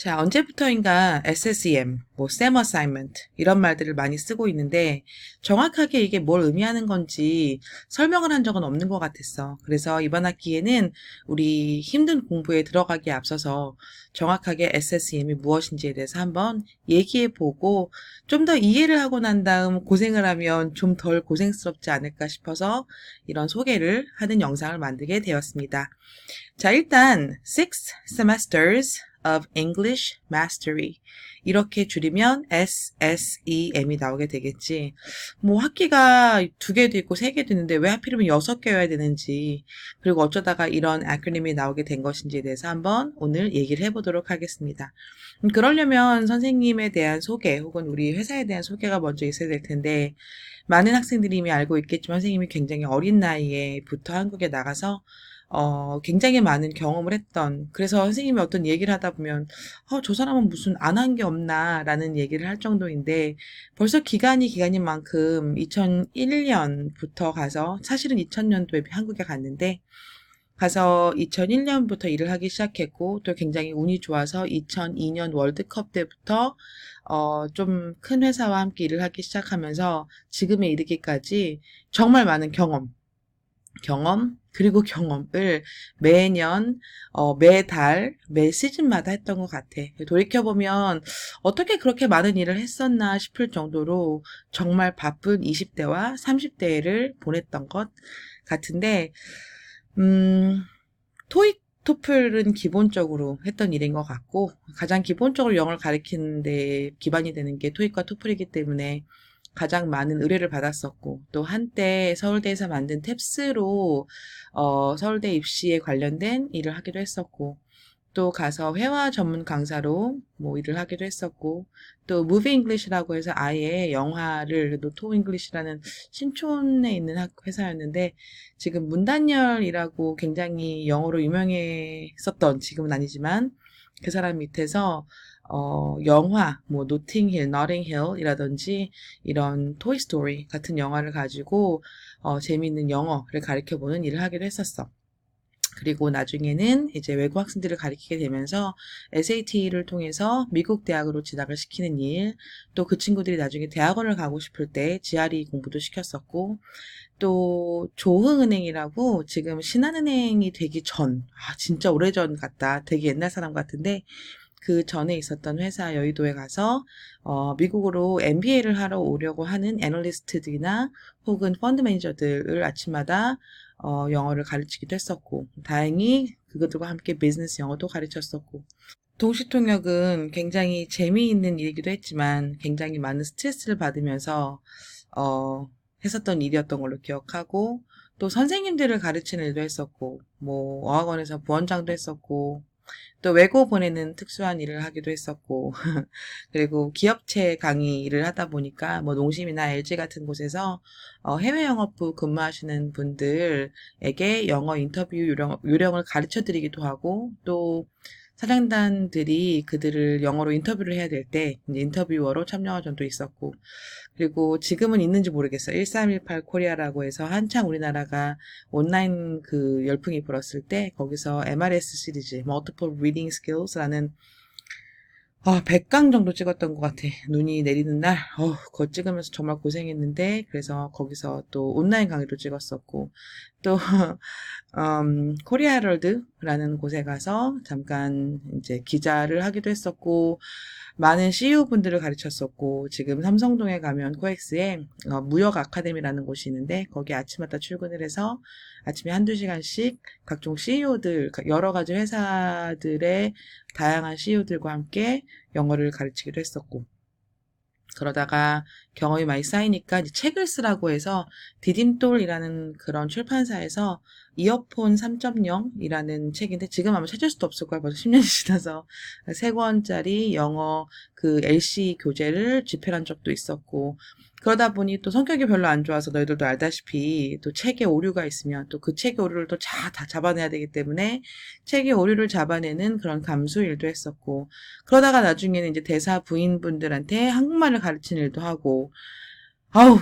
자, 언제부터인가 SSEM, SEM assignment 이런 말들을 많이 쓰고 있는데 정확하게 이게 뭘 의미하는 건지 설명을 한 적은 없는 것 같았어. 그래서 이번 학기에는 우리 힘든 공부에 들어가기에 앞서서 정확하게 SSEM이 무엇인지에 대해서 한번 얘기해보고 좀 더 이해를 하고 난 다음 고생을 하면 좀 덜 고생스럽지 않을까 싶어서 이런 소개를 하는 영상을 만들게 되었습니다. 자, 일단 six semesters of English Mastery 이렇게 줄이면 SSEM이 나오게 되겠지. 학기가 2개도 있고 3개도 있는데 왜 하필이면 6개여야 되는지, 그리고 어쩌다가 이런 아크로님이 나오게 된 것인지에 대해서 한번 오늘 얘기를 해보도록 하겠습니다. 그러려면 선생님에 대한 소개 혹은 우리 회사에 대한 소개가 먼저 있어야 될 텐데, 많은 학생들이 이미 알고 있겠지만 선생님이 굉장히 어린 나이에부터 한국에 나가서 굉장히 많은 경험을 했던, 그래서 선생님이 어떤 얘기를 하다 보면 저 사람은 무슨 안 한 게 없나 라는 얘기를 할 정도인데, 벌써 기간인 만큼 2001년부터 가서, 사실은 2000년도에 한국에 갔는데 가서 2001년부터 일을 하기 시작했고, 또 굉장히 운이 좋아서 2002년 월드컵 때부터 좀 큰 회사와 함께 일을 하기 시작하면서 지금에 이르기까지 정말 많은 그리고 경험을 매년, 매달, 매 시즌마다 했던 것 같아. 돌이켜보면 어떻게 그렇게 많은 일을 했었나 싶을 정도로 정말 바쁜 20대와 30대를 보냈던 것 같은데, 토익, 토플은 기본적으로 했던 일인 것 같고, 가장 기본적으로 영어를 가르치는 데 기반이 되는 게 토익과 토플이기 때문에 가장 많은 의뢰를 받았었고, 또 한때 서울대에서 만든 탭스로 서울대 입시에 관련된 일을 하기도 했었고, 또 가서 회화 전문 강사로 일을 하기도 했었고, 또 무비 잉글리시라고 해서 아예 영화를, 노토 잉글리시라는 신촌에 있는 회사였는데, 지금 문단열이라고 굉장히 영어로 유명했었던, 지금은 아니지만 그 사람 밑에서 영화, 노팅힐, 너팅힐이라든지 이런 토이스토리 같은 영화를 가지고 재미있는 영어를 가르쳐보는 일을 하기도 했었어. 그리고 나중에는 이제 외국 학생들을 가르치게 되면서 SAT를 통해서 미국 대학으로 진학을 시키는 일, 또 그 친구들이 나중에 대학원을 가고 싶을 때 GRE 공부도 시켰었고, 또 조흥은행이라고 지금 신한은행이 되기 전, 진짜 오래전 같다. 되게 옛날 사람 같은데, 그 전에 있었던 회사 여의도에 가서 미국으로 MBA를 하러 오려고 하는 애널리스트들이나 혹은 펀드 매니저들을 아침마다 영어를 가르치기도 했었고, 다행히 그것들과 함께 비즈니스 영어도 가르쳤었고, 동시통역은 굉장히 재미있는 일이기도 했지만 굉장히 많은 스트레스를 받으면서 했었던 일이었던 걸로 기억하고, 또 선생님들을 가르치는 일도 했었고, 어학원에서 부원장도 했었고, 또 외고 보내는 특수한 일을 하기도 했었고, 그리고 기업체 강의를 하다 보니까 농심이나 LG 같은 곳에서 해외 영업부 근무하시는 분들에게 영어 인터뷰 요령을 가르쳐 드리기도 하고, 또 사장단들이 그들을 영어로 인터뷰를 해야 될 때 인터뷰어로 참여한 적도 있었고, 그리고 지금은 있는지 모르겠어요. 1318 코리아라고 해서 한창 우리나라가 온라인 그 열풍이 불었을 때 거기서 MRS 시리즈, Multiple Reading Skills라는 100강 정도 찍었던 것 같아. 눈이 내리는 날, 그거 찍으면서 정말 고생했는데, 그래서 거기서 또 온라인 강의도 찍었었고, 또, 코리아 헤럴드라는 곳에 가서 잠깐 이제 기자를 하기도 했었고, 많은 CEO 분들을 가르쳤었고, 지금 삼성동에 가면 코엑스에 무역 아카데미라는 곳이 있는데, 거기 아침마다 출근을 해서 아침에 한두 시간씩 각종 CEO들, 여러 가지 회사들의 다양한 CEO들과 함께 영어를 가르치기도 했었고, 그러다가 경험이 많이 쌓이니까 이제 책을 쓰라고 해서 디딤돌이라는 그런 출판사에서 이어폰 3.0이라는 책인데, 지금 아마 찾을 수도 없을 거야. 벌써 10년이 지나서. 3권짜리 영어 그 LC 교재를 집필한 적도 있었고, 그러다 보니 또 성격이 별로 안 좋아서 너희들도 알다시피 또 책에 오류가 있으면 또 그 책의 오류를 또 다 잡아내야 되기 때문에 책의 오류를 잡아내는 그런 감수 일도 했었고, 그러다가 나중에는 이제 대사 부인분들한테 한국말을 가르치는 일도 하고,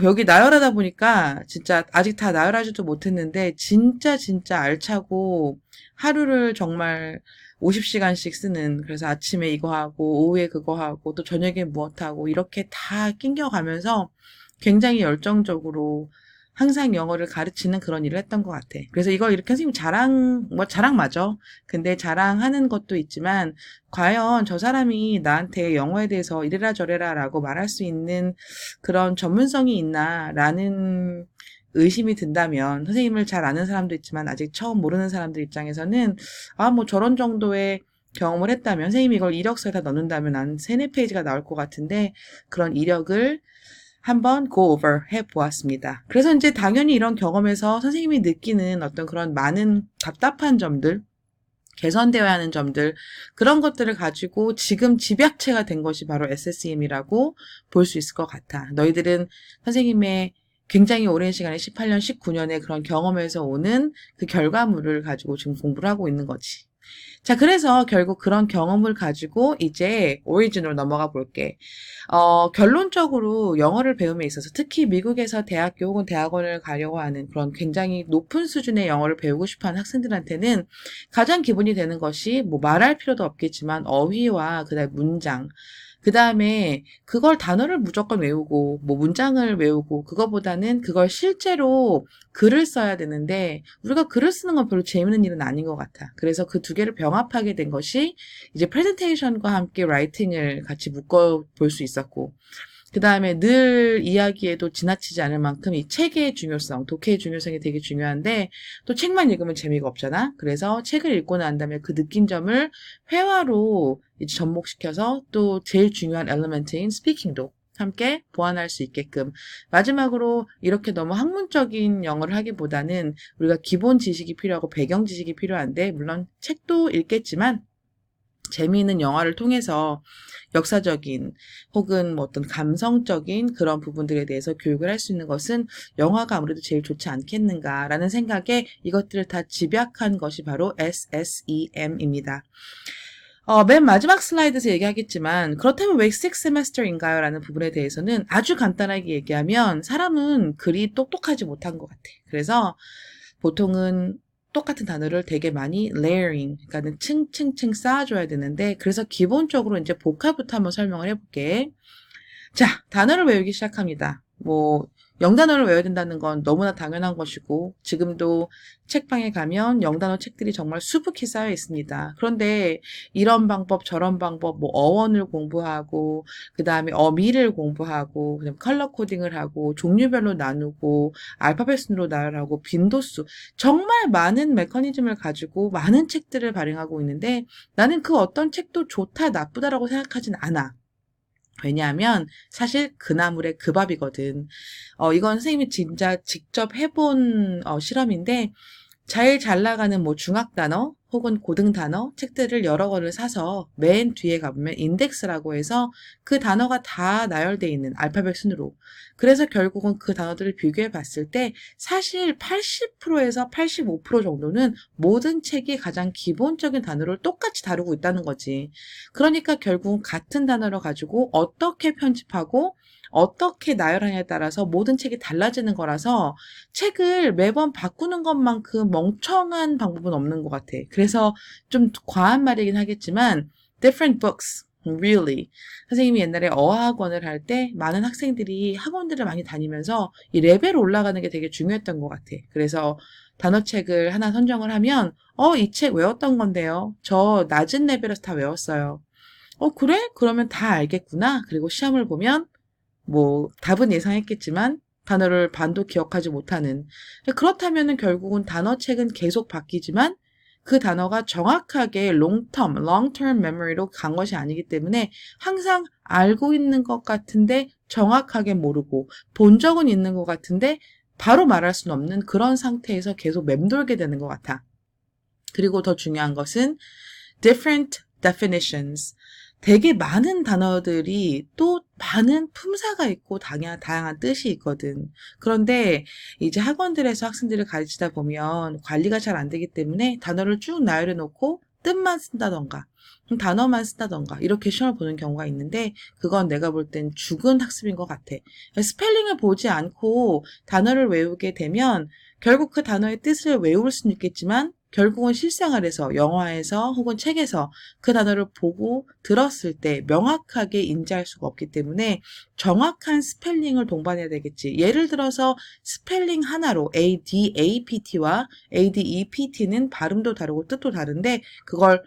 여기 나열하다 보니까 진짜 아직 다 나열하지도 못했는데 진짜 알차고 하루를 정말 50시간씩 쓰는, 그래서 아침에 이거 하고 오후에 그거 하고 또 저녁에 무엇 하고 이렇게 다 낑겨가면서 굉장히 열정적으로 항상 영어를 가르치는 그런 일을 했던 것 같아. 그래서 이걸 이렇게 선생님 자랑 맞아. 근데 자랑하는 것도 있지만, 과연 저 사람이 나한테 영어에 대해서 이래라 저래라 라고 말할 수 있는 그런 전문성이 있나, 라는 의심이 든다면, 선생님을 잘 아는 사람도 있지만, 아직 처음 모르는 사람들 입장에서는, 뭐 저런 정도의 경험을 했다면, 선생님이 이걸 이력서에 다 넣는다면 한 3, 4페이지가 나올 것 같은데, 그런 이력을 한번 go over 해 보았습니다. 그래서 이제 당연히 이런 경험에서 선생님이 느끼는 어떤 그런 많은 답답한 점들, 개선되어야 하는 점들, 그런 것들을 가지고 지금 집약체가 된 것이 바로 SSEM이라고 볼 수 있을 것 같아. 너희들은 선생님의 굉장히 오랜 시간에 18년, 19년의 그런 경험에서 오는 그 결과물을 가지고 지금 공부를 하고 있는 거지. 자, 그래서 결국 그런 경험을 가지고 이제 오리진으로 넘어가 볼게. 결론적으로 영어를 배움에 있어서 특히 미국에서 대학교 혹은 대학원을 가려고 하는 그런 굉장히 높은 수준의 영어를 배우고 싶어 하는 학생들한테는 가장 기본이 되는 것이 뭐 말할 필요도 없겠지만 어휘와 그다음에 문장, 그 다음에 그걸 단어를 무조건 외우고 뭐 문장을 외우고 그거보다는 그걸 실제로 글을 써야 되는데 우리가 글을 쓰는 건 별로 재밌는 일은 아닌 것 같아. 그래서 그 두 개를 병합하게 된 것이 이제 프레젠테이션과 함께 라이팅을 같이 묶어 볼 수 있었고, 그 다음에 늘 이야기에도 지나치지 않을 만큼 이 책의 중요성, 독해의 중요성이 되게 중요한데 또 책만 읽으면 재미가 없잖아. 그래서 책을 읽고 난 다음에 그 느낀 점을 회화로 이제 접목시켜서 또 제일 중요한 엘리멘트인 스피킹도 함께 보완할 수 있게끔, 마지막으로 이렇게 너무 학문적인 영어를 하기보다는 우리가 기본 지식이 필요하고 배경 지식이 필요한데, 물론 책도 읽겠지만 재미있는 영화를 통해서 역사적인 혹은 뭐 어떤 감성적인 그런 부분들에 대해서 교육을 할 수 있는 것은 영화가 아무래도 제일 좋지 않겠는가라는 생각에 이것들을 다 집약한 것이 바로 SSEM입니다. 맨 마지막 슬라이드에서 얘기하겠지만, 그렇다면 왜 6세메스터인가요? 라는 부분에 대해서는 아주 간단하게 얘기하면 사람은 그리 똑똑하지 못한 것 같아. 그래서 보통은 똑같은 단어를 되게 많이 layering, 그러니까는 층층층 쌓아줘야 되는데, 그래서 기본적으로 이제 복합부터 한번 설명을 해볼게. 자, 단어를 외우기 시작합니다. 뭐 영단어를 외워야 된다는 건 너무나 당연한 것이고, 지금도 책방에 가면 영단어 책들이 정말 수북히 쌓여 있습니다. 그런데 이런 방법 저런 방법, 뭐 어원을 공부하고 그 다음에 어미를 공부하고 그다음에 컬러 코딩을 하고 종류별로 나누고 알파벳 순으로 나열하고 빈도수, 정말 많은 메커니즘을 가지고 많은 책들을 발행하고 있는데, 나는 그 어떤 책도 좋다 나쁘다라고 생각하진 않아. 왜냐하면 사실 그 나물의 그 밥이거든. 이건 선생님이 진짜 직접 해본 실험인데, 제일 잘 나가는 뭐 중학 단어 혹은 고등 단어 책들을 여러 권을 사서 맨 뒤에 가보면 인덱스라고 해서 그 단어가 다 나열되어 있는 알파벳 순으로. 그래서 결국은 그 단어들을 비교해 봤을 때 사실 80%에서 85% 정도는 모든 책이 가장 기본적인 단어를 똑같이 다루고 있다는 거지. 그러니까 결국은 같은 단어를 가지고 어떻게 편집하고 어떻게 나열하냐에 따라서 모든 책이 달라지는 거라서 책을 매번 바꾸는 것만큼 멍청한 방법은 없는 것 같아. 그래서 좀 과한 말이긴 하겠지만 different books, really. 선생님이 옛날에 어학원을 할 때 많은 학생들이 학원들을 많이 다니면서 이 레벨 올라가는 게 되게 중요했던 것 같아. 그래서 단어책을 하나 선정을 하면 이 책 외웠던 건데요. 저 낮은 레벨에서 다 외웠어요. 그래? 그러면 다 알겠구나. 그리고 시험을 보면 뭐 답은 예상했겠지만 단어를 반도 기억하지 못하는. 그렇다면은 결국은 단어책은 계속 바뀌지만 그 단어가 정확하게 long term memory로 간 것이 아니기 때문에 항상 알고 있는 것 같은데 정확하게 모르고, 본 적은 있는 것 같은데 바로 말할 수는 없는 그런 상태에서 계속 맴돌게 되는 것 같아. 그리고 더 중요한 것은 different definitions. 되게 많은 단어들이 또 많은 품사가 있고 다양한 뜻이 있거든. 그런데 이제 학원들에서 학생들을 가르치다 보면 관리가 잘 안 되기 때문에 단어를 쭉 나열해 놓고 뜻만 쓴다던가 단어만 쓴다던가 이렇게 시험을 보는 경우가 있는데, 그건 내가 볼 땐 죽은 학습인 것 같아. 스펠링을 보지 않고 단어를 외우게 되면 결국 그 단어의 뜻을 외울 수는 있겠지만 결국은 실생활에서 영화에서 혹은 책에서 그 단어를 보고 들었을 때 명확하게 인지할 수가 없기 때문에 정확한 스펠링을 동반해야 되겠지. 예를 들어서 스펠링 하나로 ADAPT와 ADEPT는 발음도 다르고 뜻도 다른데 그걸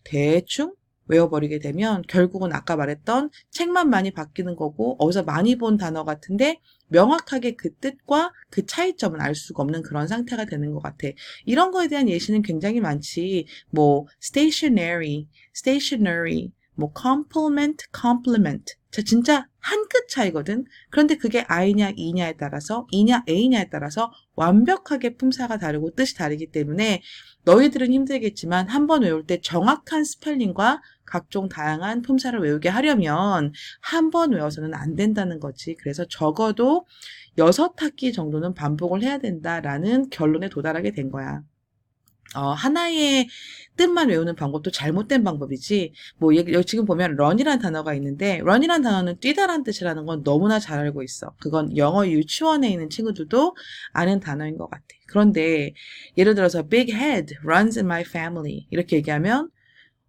대충 외워버리게 되면 결국은 아까 말했던 책만 많이 바뀌는 거고 어디서 많이 본 단어 같은데 명확하게 그 뜻과 그 차이점은 알 수가 없는 그런 상태가 되는 것 같아. 이런 거에 대한 예시는 굉장히 많지. 뭐 stationary, 뭐 compliment. 자, 진짜 한 끗 차이거든. 그런데 그게 I냐 E냐에 따라서 E냐 A냐에 따라서 완벽하게 품사가 다르고 뜻이 다르기 때문에 너희들은 힘들겠지만 한 번 외울 때 정확한 스펠링과 각종 다양한 품사를 외우게 하려면 한 번 외워서는 안 된다는 거지. 그래서 적어도 6학기 정도는 반복을 해야 된다라는 결론에 도달하게 된 거야. 하나의 뜻만 외우는 방법도 잘못된 방법이지. 뭐 여기 지금 보면 run이라는 단어가 있는데 run이라는 단어는 뛰다라는 뜻이라는 건 너무나 잘 알고 있어. 그건 영어 유치원에 있는 친구들도 아는 단어인 것 같아. 그런데 예를 들어서 big head runs in my family 이렇게 얘기하면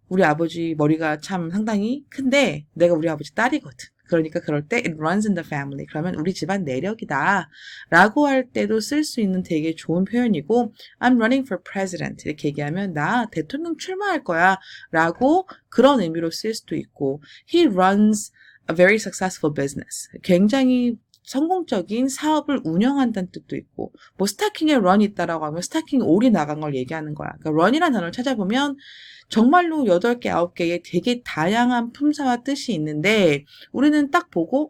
우리 아버지 머리가 참 상당히 큰데 내가 우리 아버지 딸이거든. 그러니까 그럴 때 it runs in the family. 그러면 우리 집안 내력이다. 라고 할 때도 쓸 수 있는 되게 좋은 표현이고 I'm running for president. 이렇게 얘기하면 나 대통령 출마할 거야. 라고 그런 의미로 쓸 수도 있고 He runs a very successful business. 굉장히 성공적인 사업을 운영한다는 뜻도 있고 뭐 스타킹에 run이 있다라고 하면 스타킹에 올이 나간 걸 얘기하는 거야. 그러니까 run이라는 단어를 찾아보면 정말로 8개, 9개의 되게 다양한 품사와 뜻이 있는데 우리는 딱 보고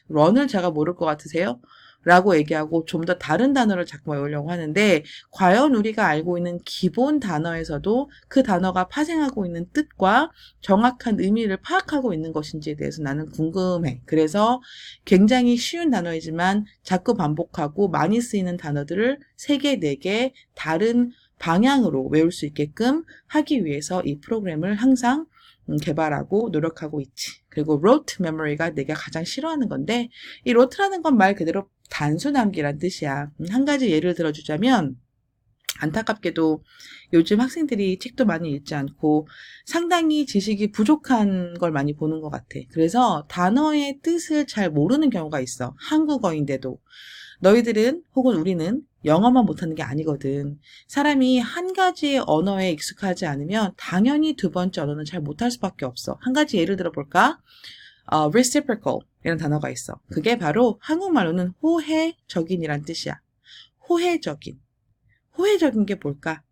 run을 제가 모를 것 같으세요? 라고 얘기하고 좀 더 다른 단어를 자꾸 외우려고 하는데 과연 우리가 알고 있는 기본 단어에서도 그 단어가 파생하고 있는 뜻과 정확한 의미를 파악하고 있는 것인지에 대해서 나는 궁금해. 그래서 굉장히 쉬운 단어이지만 자꾸 반복하고 많이 쓰이는 단어들을 3개, 4개 다른 방향으로 외울 수 있게끔 하기 위해서 이 프로그램을 항상 개발하고 노력하고 있지. 그리고 rote memory가 내가 가장 싫어하는 건데 이 rote라는 건 말 그대로 단순 암기란 뜻이야. 한 가지 예를 들어주자면 안타깝게도 요즘 학생들이 책도 많이 읽지 않고 상당히 지식이 부족한 걸 많이 보는 것 같아. 그래서 단어의 뜻을 잘 모르는 경우가 있어. 한국어인데도. 너희들은 혹은 우리는 영어만 못하는 게 아니거든. 사람이 한 가지의 언어에 익숙하지 않으면 당연히 두 번째 언어는 잘 못할 수밖에 없어. 한 가지 예를 들어볼까? reciprocal 이라는 단어가 있어. 그게 바로 한국말로는 호혜적인이란 뜻이야. 호혜적인. 호혜적인 게 뭘까?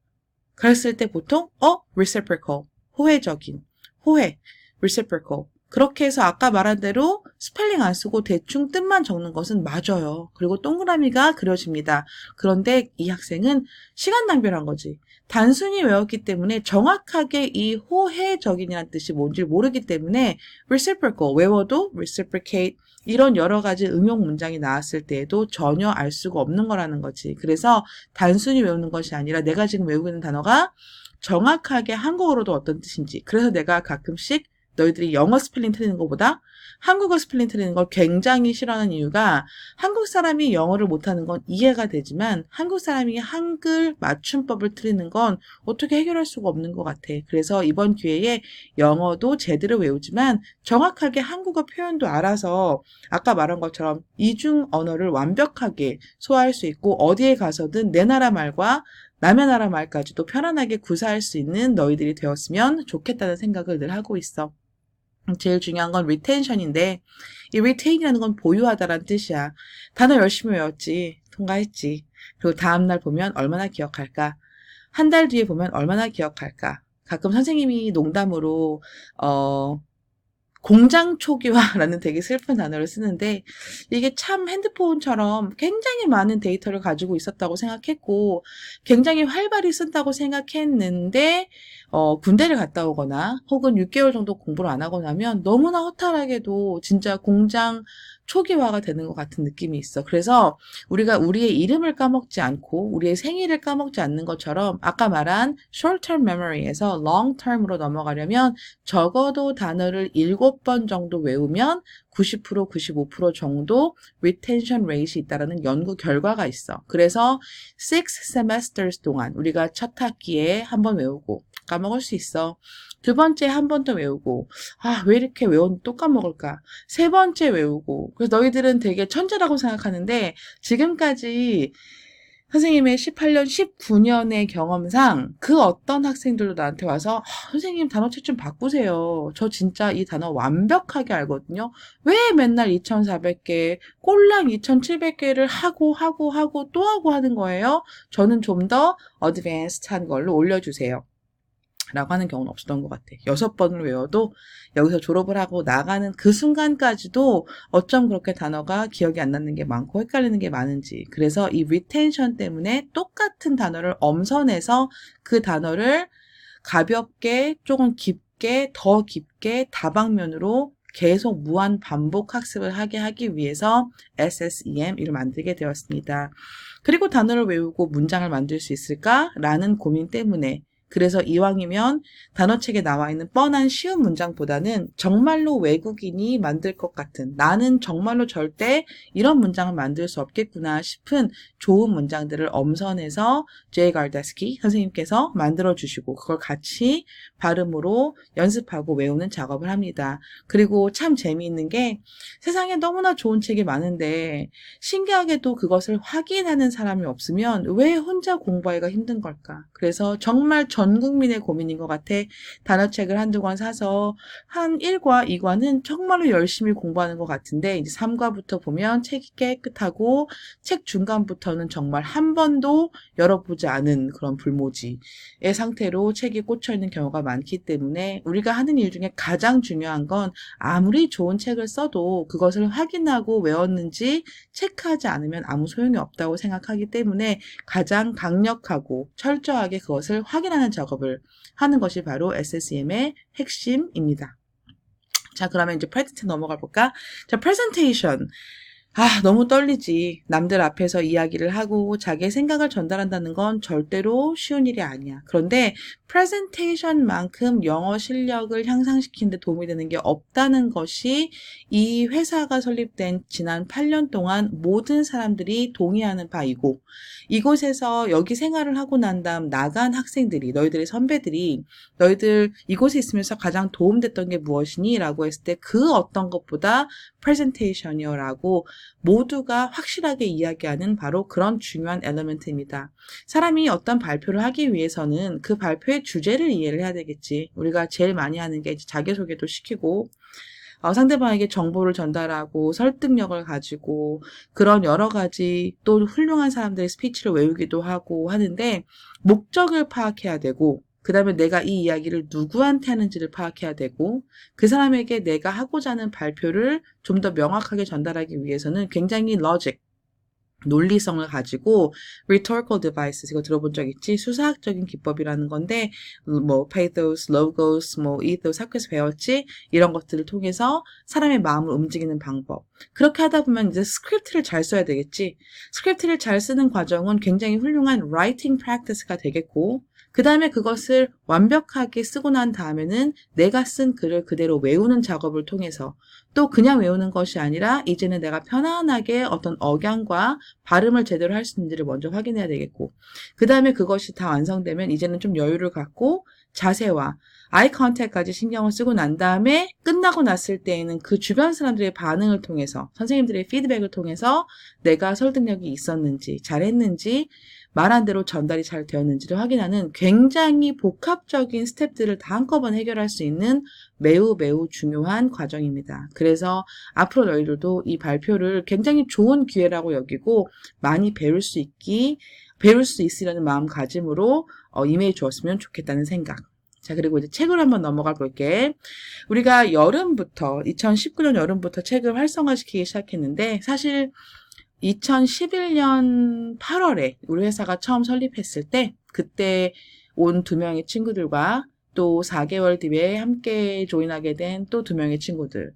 그랬을 때 보통 reciprocal. 호혜적인. 호혜. reciprocal. 그렇게 해서 아까 말한 대로 스펠링 안 쓰고 대충 뜻만 적는 것은 맞아요. 그리고 동그라미가 그려집니다. 그런데 이 학생은 시간 낭비를 한 거지. 단순히 외웠기 때문에 정확하게 이 호혜적인이라는 뜻이 뭔지 모르기 때문에 reciprocal 외워도 reciprocate 이런 여러 가지 응용 문장이 나왔을 때에도 전혀 알 수가 없는 거라는 거지. 그래서 단순히 외우는 것이 아니라 내가 지금 외우고 있는 단어가 정확하게 한국어로도 어떤 뜻인지. 그래서 내가 가끔씩 너희들이 영어 스펠링 틀리는 것보다 한국어 스펠링 틀리는 걸 굉장히 싫어하는 이유가 한국 사람이 영어를 못하는 건 이해가 되지만 한국 사람이 한글 맞춤법을 틀리는 건 어떻게 해결할 수가 없는 것 같아. 그래서 이번 기회에 영어도 제대로 외우지만 정확하게 한국어 표현도 알아서 아까 말한 것처럼 이중 언어를 완벽하게 소화할 수 있고 어디에 가서든 내 나라 말과 남의 나라 말까지도 편안하게 구사할 수 있는 너희들이 되었으면 좋겠다는 생각을 늘 하고 있어. 제일 중요한 건 retention인데 이 retain이라는 건 보유하다라는 뜻이야. 단어 열심히 외웠지. 통과했지. 그리고 다음날 보면 얼마나 기억할까? 한 달 뒤에 보면 얼마나 기억할까? 가끔 선생님이 농담으로 공장 초기화라는 되게 슬픈 단어를 쓰는데 이게 참 핸드폰처럼 굉장히 많은 데이터를 가지고 있었다고 생각했고 굉장히 활발히 쓴다고 생각했는데 군대를 갔다 오거나 혹은 6개월 정도 공부를 안 하고 나면 너무나 허탈하게도 진짜 공장 초기화가 되는 것 같은 느낌이 있어. 그래서 우리가 우리의 이름을 까먹지 않고 우리의 생일을 까먹지 않는 것처럼 아까 말한 short-term memory에서 long-term으로 넘어가려면 적어도 단어를 7번 정도 외우면 90%, 95% 정도 retention rate이 있다라는 연구 결과가 있어. 그래서 6 semesters 동안 우리가 첫 학기에 한 번 외우고 까먹을 수 있어. 두 번째 한 번 더 외우고 왜 이렇게 외웠는데 또 까먹을까? 세 번째 외우고 그래서 너희들은 되게 천재라고 생각하는데 지금까지 선생님의 18년, 19년의 경험상 그 어떤 학생들도 나한테 와서 선생님 단어책 좀 바꾸세요. 저 진짜 이 단어 완벽하게 알거든요. 왜 맨날 2,400개, 꼴랑 2,700개를 하고 또 하고 하는 거예요? 저는 좀 더 어드밴스드한 걸로 올려주세요. 라고 하는 경우는 없었던 것 같아. 6번을 외워도 여기서 졸업을 하고 나가는 그 순간까지도 어쩜 그렇게 단어가 기억이 안 나는 게 많고 헷갈리는 게 많은지. 그래서 이 리텐션 때문에 똑같은 단어를 엄선해서 그 단어를 가볍게 조금 깊게 더 깊게 다방면으로 계속 무한 반복 학습을 하게 하기 위해서 SSEM을 만들게 되었습니다. 그리고 단어를 외우고 문장을 만들 수 있을까라는 고민 때문에 그래서 이왕이면 단어책에 나와 있는 뻔한 쉬운 문장보다는 정말로 외국인이 만들 것 같은 나는 정말로 절대 이런 문장을 만들 수 없겠구나 싶은 좋은 문장들을 엄선해서 제이 갈다스키 선생님께서 만들어주시고 그걸 같이 발음으로 연습하고 외우는 작업을 합니다. 그리고 참 재미있는 게 세상에 너무나 좋은 책이 많은데 신기하게도 그것을 확인하는 사람이 없으면 왜 혼자 공부하기가 힘든 걸까? 그래서 정말 전 국민의 고민인 것 같아. 단어책을 한두 권 사서 한 1과 2과는 정말로 열심히 공부하는 것 같은데 이제 3과부터 보면 책이 깨끗하고 책 중간부터는 정말 한 번도 열어보지 않은 그런 불모지의 상태로 책이 꽂혀있는 경우가 많기 때문에 우리가 하는 일 중에 가장 중요한 건 아무리 좋은 책을 써도 그것을 확인하고 외웠는지 체크하지 않으면 아무 소용이 없다고 생각하기 때문에 가장 강력하고 철저하게 그것을 확인하는 작업을 하는 것이 바로 SSEM의 핵심입니다. 자, 그러면 이제 프레젠테이션 넘어가 볼까? 자, 프레젠테이션. 너무 떨리지. 남들 앞에서 이야기를 하고 자기의 생각을 전달한다는 건 절대로 쉬운 일이 아니야. 그런데 프레젠테이션만큼 영어 실력을 향상시키는 데 도움이 되는 게 없다는 것이 이 회사가 설립된 지난 8년 동안 모든 사람들이 동의하는 바이고 이곳에서 여기 생활을 하고 난 다음 나간 학생들이 너희들의 선배들이 너희들 이곳에 있으면서 가장 도움됐던 게 무엇이니? 라고 했을 때 그 어떤 것보다 프레젠테이션이요 라고 모두가 확실하게 이야기하는 바로 그런 중요한 엘리멘트입니다. 사람이 어떤 발표를 하기 위해서는 그 발표의 주제를 이해를 해야 되겠지. 우리가 제일 많이 하는 게 자기소개도 시키고 상대방에게 정보를 전달하고 설득력을 가지고 그런 여러 가지 또 훌륭한 사람들의 스피치를 외우기도 하고 하는데 목적을 파악해야 되고 그 다음에 내가 이 이야기를 누구한테 하는지를 파악해야 되고 그 사람에게 내가 하고자 하는 발표를 좀 더 명확하게 전달하기 위해서는 굉장히 논리성을 가지고 rhetorical devices 이거 들어본 적 있지? 수사학적인 기법이라는 건데 pathos, logos, ethos 학교에서 배웠지? 이런 것들을 통해서 사람의 마음을 움직이는 방법 그렇게 하다 보면 이제 스크립트를 잘 써야 되겠지? 스크립트를 잘 쓰는 과정은 굉장히 훌륭한 writing practice가 되겠고 그 다음에 그것을 완벽하게 쓰고 난 다음에는 내가 쓴 글을 그대로 외우는 작업을 통해서 또 그냥 외우는 것이 아니라 이제는 내가 편안하게 어떤 억양과 발음을 제대로 할 수 있는지를 먼저 확인해야 되겠고 그 다음에 그것이 다 완성되면 이제는 좀 여유를 갖고 자세와 아이 컨택까지 신경을 쓰고 난 다음에 끝나고 났을 때에는 그 주변 사람들의 반응을 통해서 선생님들의 피드백을 통해서 내가 설득력이 있었는지 잘했는지 말한 대로 전달이 잘 되었는지를 확인하는 굉장히 복합적인 스텝들을 다 한꺼번에 해결할 수 있는 매우 중요한 과정입니다. 그래서 앞으로 너희들도 이 발표를 굉장히 좋은 기회라고 여기고 많이 배울 수 있으려는 마음가짐으로 임해 주었으면 좋겠다는 생각. 자, 그리고 이제 책으로 한번 넘어가 볼게. 우리가 2019년 여름부터 책을 활성화시키기 시작했는데 사실 2011년 8월에 우리 회사가 처음 설립했을 때 그때 온 2명의 친구들과 또 4개월 뒤에 함께 조인하게 된 또 2명의 친구들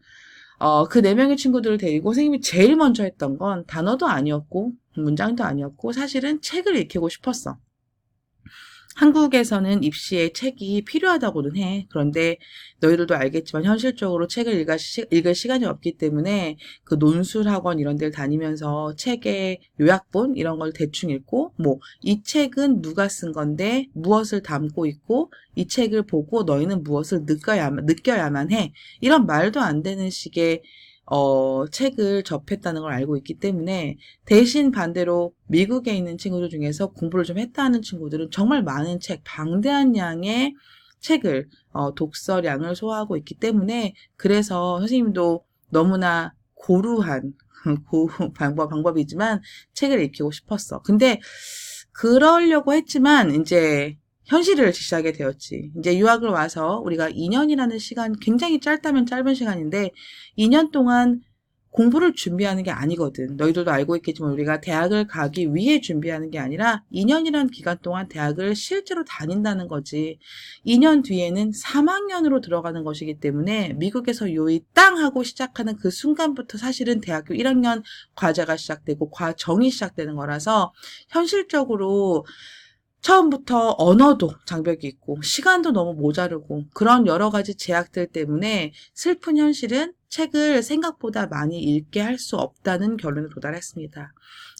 그 네 명의 친구들을 데리고 선생님이 제일 먼저 했던 건 단어도 아니었고, 문장도 아니었고, 사실은 책을 익히고 싶었어. 한국에서는 입시에 책이 필요하다고는 해. 그런데 너희들도 알겠지만 현실적으로 책을 읽을 시간이 없기 때문에 그 논술학원 이런 데를 다니면서 책의 요약본 이런 걸 대충 읽고 뭐 이 책은 누가 쓴 건데 무엇을 담고 있고 이 책을 보고 너희는 무엇을 느껴야만 해. 이런 말도 안 되는 식의 책을 접했다는 걸 알고 있기 때문에 대신 반대로 미국에 있는 친구들 중에서 공부를 좀 했다 하는 친구들은 정말 많은 책, 방대한 양의 책을, 독서량을 소화하고 있기 때문에 그래서 선생님도 너무나 고루한 방법이지만 책을 읽히고 싶었어. 근데 그러려고 했지만 이제 현실을 직시하게 되었지. 이제 유학을 와서 우리가 2년이라는 시간, 굉장히 짧다면 짧은 시간인데 2년 동안 공부를 준비하는 게 아니거든. 너희들도 알고 있겠지만 우리가 대학을 가기 위해 준비하는 게 아니라 2년이라는 기간 동안 대학을 실제로 다닌다는 거지. 2년 뒤에는 3학년으로 들어가는 것이기 때문에 미국에서 요이 땅 하고 시작하는 그 순간부터 사실은 대학교 1학년 과제가 시작되고 과정이 시작되는 거라서 현실적으로 처음부터 언어도 장벽이 있고 시간도 너무 모자르고 그런 여러 가지 제약들 때문에 슬픈 현실은 책을 생각보다 많이 읽게 할 수 없다는 결론에 도달했습니다.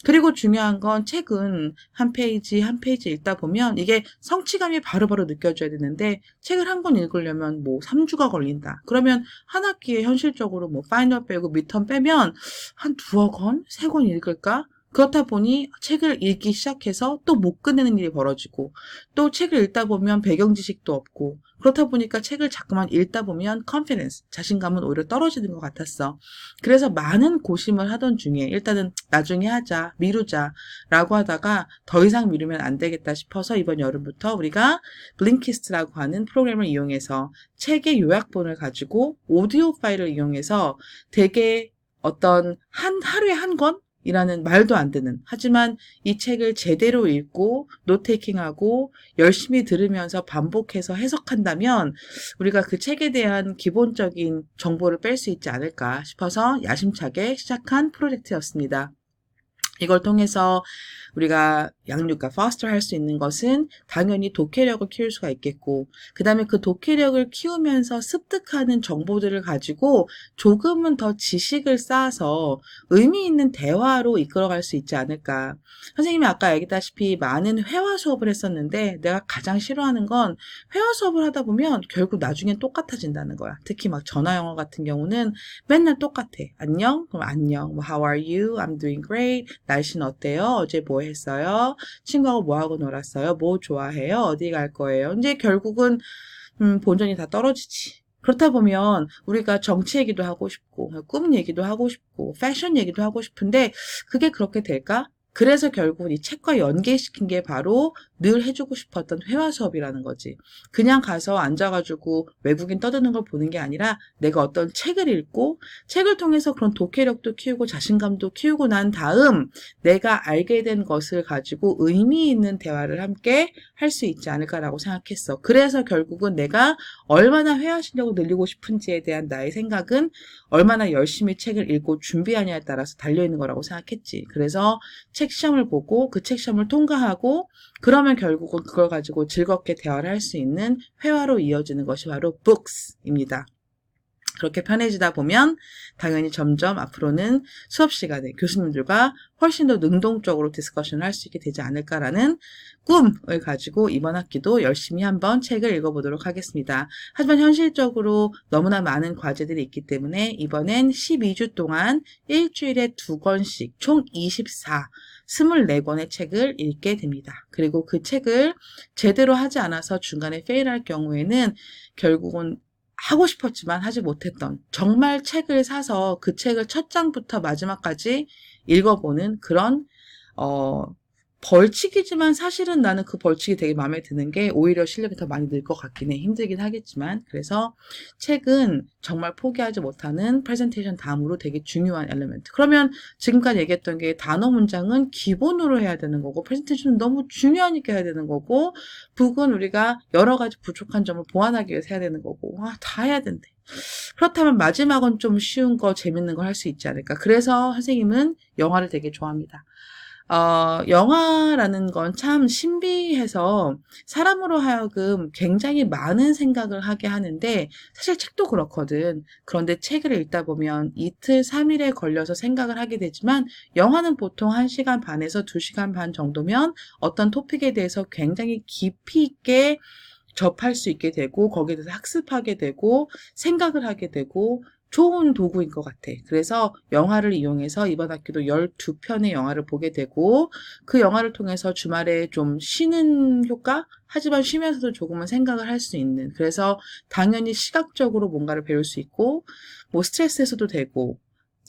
그리고 중요한 건 책은 한 페이지 한 페이지 읽다 보면 이게 성취감이 바로바로 느껴져야 되는데 책을 한 권 읽으려면 뭐 3주가 걸린다. 그러면 한 학기에 현실적으로 뭐 파이널 빼고 미텀 빼면 한 두어 권? 세 권 읽을까? 그렇다 보니 책을 읽기 시작해서 또 못 끝내는 일이 벌어지고 또 책을 읽다 보면 배경 지식도 없고 그렇다 보니까 책을 자꾸만 읽다 보면 confidence, 자신감은 오히려 떨어지는 것 같았어. 그래서 많은 고심을 하던 중에 일단은 나중에 하자, 미루자 라고 하다가 더 이상 미루면 안 되겠다 싶어서 이번 여름부터 우리가 블링키스트라고 하는 프로그램을 이용해서 책의 요약본을 가지고 오디오 파일을 이용해서 되게 어떤 하루에 한 권? 이라는 말도 안 되는 하지만 이 책을 제대로 읽고 노테이킹하고 열심히 들으면서 반복해서 해석한다면 우리가 그 책에 대한 기본적인 정보를 뺄 수 있지 않을까 싶어서 야심차게 시작한 프로젝트였습니다. 이걸 통해서 우리가 양육과 foster 할 수 있는 것은 당연히 독해력을 키울 수가 있겠고 그 다음에 그 독해력을 키우면서 습득하는 정보들을 가지고 조금은 더 지식을 쌓아서 의미 있는 대화로 이끌어갈 수 있지 않을까. 선생님이 아까 얘기했다시피 많은 회화 수업을 했었는데 내가 가장 싫어하는 건 회화 수업을 하다 보면 결국 나중엔 똑같아진다는 거야. 특히 막 전화 영어 같은 경우는 맨날 똑같아. 안녕? 그럼 안녕. 뭐 how are you? I'm doing great. 날씨는 어때요? 어제 뭐 했어요? 친구하고 뭐 하고 놀았어요? 뭐 좋아해요? 어디 갈 거예요? 이제 결국은 본전이 다 떨어지지. 그렇다 보면 우리가 정치 얘기도 하고 싶고 꿈 얘기도 하고 싶고 패션 얘기도 하고 싶은데 그게 그렇게 될까? 그래서 결국은 이 책과 연계시킨 게 바로 늘 해주고 싶었던 회화 수업이라는 거지. 그냥 가서 앉아가지고 외국인 떠드는 걸 보는 게 아니라 내가 어떤 책을 읽고 책을 통해서 그런 독해력도 키우고 자신감도 키우고 난 다음 내가 알게 된 것을 가지고 의미 있는 대화를 함께 할 수 있지 않을까라고 생각했어. 그래서 결국은 내가 얼마나 회화 실력을 늘리고 싶은지에 대한 나의 생각은 얼마나 열심히 책을 읽고 준비하냐에 따라서 달려있는 거라고 생각했지. 그래서 책 시험을 보고 그 책 시험을 통과하고 그러면 결국은 그걸 가지고 즐겁게 대화를 할 수 있는 회화로 이어지는 것이 바로 books입니다. 그렇게 편해지다 보면 당연히 점점 앞으로는 수업 시간에 교수님들과 훨씬 더 능동적으로 디스커션을 할 수 있게 되지 않을까라는 꿈을 가지고 이번 학기도 열심히 한번 책을 읽어보도록 하겠습니다. 하지만 현실적으로 너무나 많은 과제들이 있기 때문에 이번엔 12주 동안 일주일에 2권씩 총 24권의 책을 읽게 됩니다. 그리고 그 책을 제대로 하지 않아서 중간에 페일할 경우에는 결국은 하고 싶었지만 하지 못했던 정말 책을 사서 그 책을 첫 장부터 마지막까지 읽어보는 그런 벌칙이지만 사실은 나는 그 벌칙이 되게 마음에 드는 게 오히려 실력이 더 많이 늘 것 같긴 해. 힘들긴 하겠지만 그래서 책은 정말 포기하지 못하는 프레젠테이션 다음으로 되게 중요한 엘리멘트. 그러면 지금까지 얘기했던 게 단어 문장은 기본으로 해야 되는 거고 프레젠테이션은 너무 중요하니까 해야 되는 거고 북은 우리가 여러 가지 부족한 점을 보완하기 위해서 해야 되는 거고 다 해야 된대. 그렇다면 마지막은 좀 쉬운 거, 재밌는 걸 할 수 있지 않을까. 그래서 선생님은 영화를 되게 좋아합니다. 영화라는 건 참 신비해서 사람으로 하여금 굉장히 많은 생각을 하게 하는데 사실 책도 그렇거든. 그런데 책을 읽다 보면 이틀, 3일에 걸려서 생각을 하게 되지만 영화는 보통 1시간 반에서 2시간 반 정도면 어떤 토픽에 대해서 굉장히 깊이 있게 접할 수 있게 되고 거기에 대해서 학습하게 되고 생각을 하게 되고 좋은 도구인 것 같아. 그래서 영화를 이용해서 이번 학기도 12편의 영화를 보게 되고 그 영화를 통해서 주말에 좀 쉬는 효과? 하지만 쉬면서도 조금은 생각을 할 수 있는. 그래서 당연히 시각적으로 뭔가를 배울 수 있고 뭐 스트레스 해소도 되고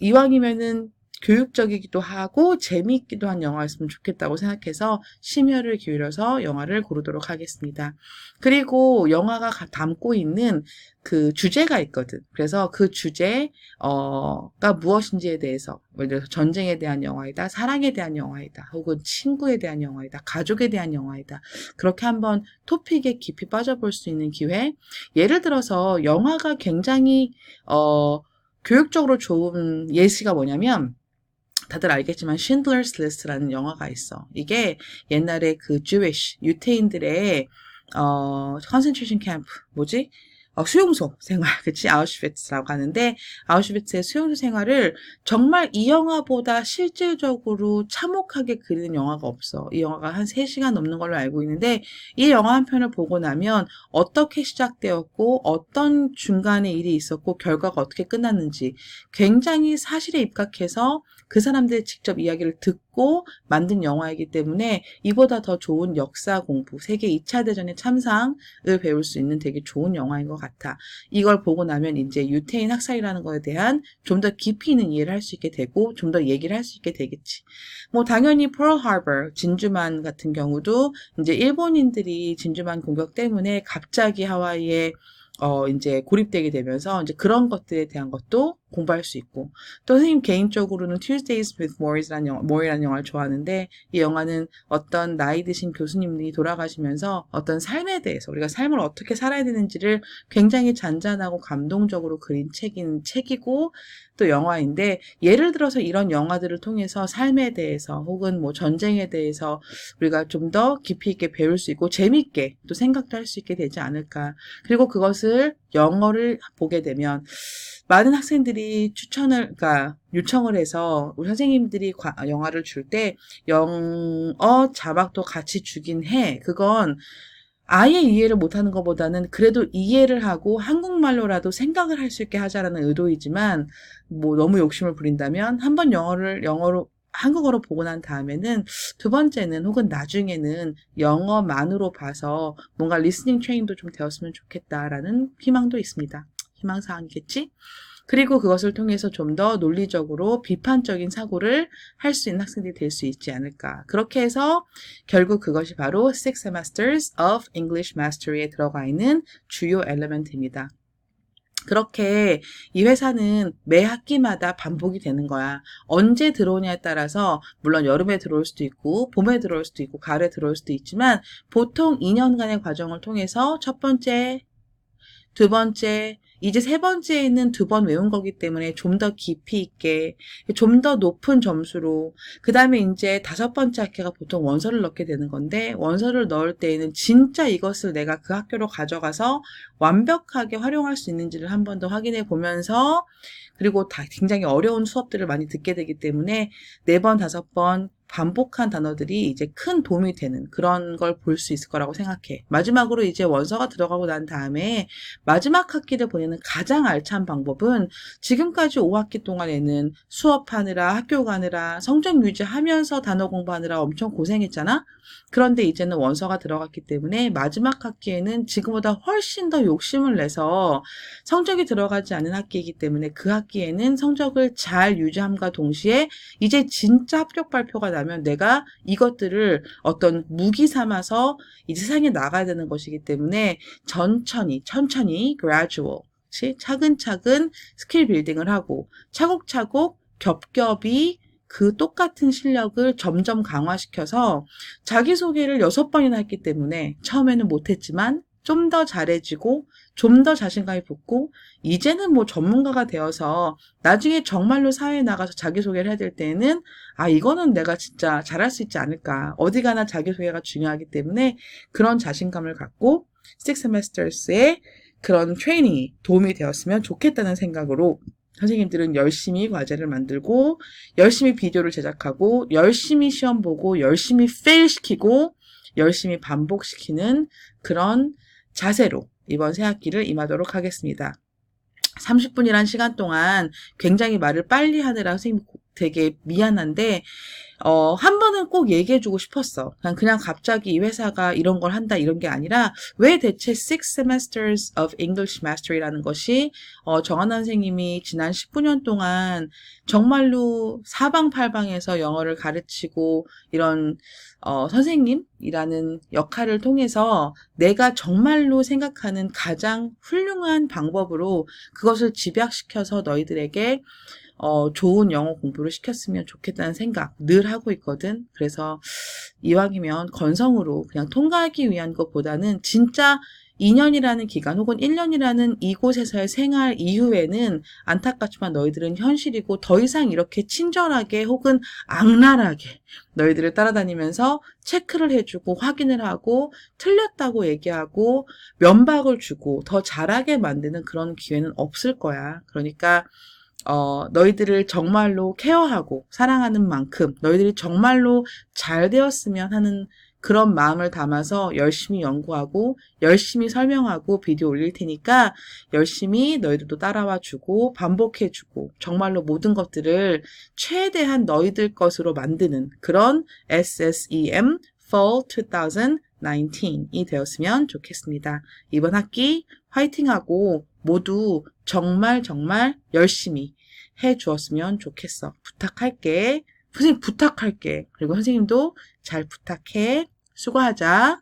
이왕이면은 교육적이기도 하고 재미있기도 한 영화였으면 좋겠다고 생각해서 심혈을 기울여서 영화를 고르도록 하겠습니다. 그리고 영화가 담고 있는 그 주제가 있거든. 그래서 그 주제가 무엇인지에 대해서, 예를 들어서 전쟁에 대한 영화이다, 사랑에 대한 영화이다, 혹은 친구에 대한 영화이다, 가족에 대한 영화이다. 그렇게 한번 토픽에 깊이 빠져볼 수 있는 기회. 예를 들어서 영화가 굉장히 교육적으로 좋은 예시가 뭐냐면 다들 알겠지만 쉰들러스 리스트라는 영화가 있어. 이게 옛날에 그 Jewish 유태인들의 concentration camp 뭐지? 수용소 생활, 그치? 아우슈비츠라고 하는데, 아우슈비츠의 수용소 생활을 정말 이 영화보다 실질적으로 참혹하게 그리는 영화가 없어. 이 영화가 한 3시간 넘는 걸로 알고 있는데, 이 영화 한 편을 보고 나면 어떻게 시작되었고, 어떤 중간에 일이 있었고, 결과가 어떻게 끝났는지 굉장히 사실에 입각해서 그 사람들의 직접 이야기를 듣고 만든 영화이기 때문에 이보다 더 좋은 역사 공부, 세계 2차 대전의 참상을 배울 수 있는 되게 좋은 영화인 것 같아. 이걸 보고 나면 이제 유태인 학살이라는 것에 대한 좀 더 깊이 있는 이해를 할 수 있게 되고 좀 더 얘기를 할 수 있게 되겠지. 뭐 당연히 Pearl Harbor, 진주만 같은 경우도 이제 일본인들이 진주만 공격 때문에 갑자기 하와이에 이제 고립되게 되면서 이제 그런 것들에 대한 것도 공부할 수 있고 또 선생님 개인적으로는 Tuesdays with Morrie라는 영화를 좋아하는데 이 영화는 어떤 나이 드신 교수님이 돌아가시면서 어떤 삶에 대해서 우리가 삶을 어떻게 살아야 되는지를 굉장히 잔잔하고 감동적으로 그린 책이고 또 영화인데 예를 들어서 이런 영화들을 통해서 삶에 대해서 혹은 뭐 전쟁에 대해서 우리가 좀 더 깊이 있게 배울 수 있고 재밌게 또 생각도 할 수 있게 되지 않을까. 그리고 그것을 영어를 보게 되면 많은 학생들이 그러니까 요청을 해서 우리 선생님들이 영화를 줄 때 영어 자막도 같이 주긴 해. 그건 아예 이해를 못하는 것보다는 그래도 이해를 하고 한국말로라도 생각을 할 수 있게 하자라는 의도이지만 뭐 너무 욕심을 부린다면 한번 영어로 한국어로 보고 난 다음에는 두 번째는 혹은 나중에는 영어만으로 봐서 뭔가 리스닝 트레이닝도 좀 되었으면 좋겠다라는 희망도 있습니다. 희망사항이겠지? 그리고 그것을 통해서 좀 더 논리적으로 비판적인 사고를 할 수 있는 학생들이 될 수 있지 않을까. 그렇게 해서 결국 그것이 바로 Six Semesters of English Mastery에 들어가 있는 주요 엘리멘트입니다. 그렇게 이 회사는 매 학기마다 반복이 되는 거야. 언제 들어오냐에 따라서 물론 여름에 들어올 수도 있고 봄에 들어올 수도 있고 가을에 들어올 수도 있지만 보통 2년간의 과정을 통해서 첫 번째, 두 번째, 이제 세 번째에는 2번 외운 거기 때문에 좀 더 깊이 있게, 좀 더 높은 점수로, 그 다음에 이제 5번째 학기가 보통 원서를 넣게 되는 건데, 원서를 넣을 때에는 진짜 이것을 내가 그 학교로 가져가서 완벽하게 활용할 수 있는지를 한 번 더 확인해 보면서, 그리고 굉장히 어려운 수업들을 많이 듣게 되기 때문에 4번, 5번 반복한 단어들이 이제 큰 도움이 되는 그런 걸 볼 수 있을 거라고 생각해. 마지막으로 이제 원서가 들어가고 난 다음에 마지막 학기를 보내는 가장 알찬 방법은 지금까지 5학기 동안에는 수업하느라 학교 가느라 성적 유지하면서 단어 공부하느라 엄청 고생했잖아. 그런데 이제는 원서가 들어갔기 때문에 마지막 학기에는 지금보다 훨씬 더 욕심을 내서 성적이 들어가지 않은 학기이기 때문에 그 학기에는 성적을 잘 유지함과 동시에 이제 진짜 합격 발표가 나면 내가 이것들을 어떤 무기 삼아서 이 세상에 나가야 되는 것이기 때문에 천천히 gradual, 차근차근 스킬 빌딩을 하고 차곡차곡 겹겹이 그 똑같은 실력을 점점 강화시켜서 자기소개를 6번이나 했기 때문에 처음에는 못했지만 좀 더 잘해지고 좀 더 자신감이 붙고 이제는 뭐 전문가가 되어서 나중에 정말로 사회에 나가서 자기소개를 해야 될 때에는 이거는 내가 진짜 잘할 수 있지 않을까. 어디 가나 자기소개가 중요하기 때문에 그런 자신감을 갖고 Six Semesters의 그런 트레이닝이 도움이 되었으면 좋겠다는 생각으로 선생님들은 열심히 과제를 만들고 열심히 비디오를 제작하고 열심히 시험 보고 열심히 페일 시키고 열심히 반복시키는 그런 자세로 이번 새학기를 임하도록 하겠습니다. 30분이란 시간 동안 굉장히 말을 빨리 하느라 선생님 되게 미안한데 한 번은 꼭 얘기해주고 싶었어. 그냥 갑자기 이 회사가 이런 걸 한다 이런 게 아니라 왜 대체 Six Semesters of English Mastery라는 것이 정한나 선생님이 지난 19년 동안 정말로 사방팔방에서 영어를 가르치고 이런 선생님이라는 역할을 통해서 내가 정말로 생각하는 가장 훌륭한 방법으로 그것을 집약시켜서 너희들에게 좋은 영어 공부를 시켰으면 좋겠다는 생각 늘 하고 있거든. 그래서 이왕이면 건성으로 그냥 통과하기 위한 것보다는 진짜 2년이라는 기간 혹은 1년이라는 이곳에서의 생활 이후에는 안타깝지만 너희들은 현실이고 더 이상 이렇게 친절하게 혹은 악랄하게 너희들을 따라다니면서 체크를 해주고 확인을 하고 틀렸다고 얘기하고 면박을 주고 더 잘하게 만드는 그런 기회는 없을 거야. 그러니까 너희들을 정말로 케어하고 사랑하는 만큼 너희들이 정말로 잘 되었으면 하는 그런 마음을 담아서 열심히 연구하고 열심히 설명하고 비디오 올릴 테니까 열심히 너희들도 따라와 주고 반복해 주고 정말로 모든 것들을 최대한 너희들 것으로 만드는 그런 SSEM Fall 2019이 되었으면 좋겠습니다. 이번 학기 화이팅하고 모두 정말 열심히 해 주었으면 좋겠어. 부탁할게. 선생님 부탁할게. 그리고 선생님도 잘 부탁해. 수고하자.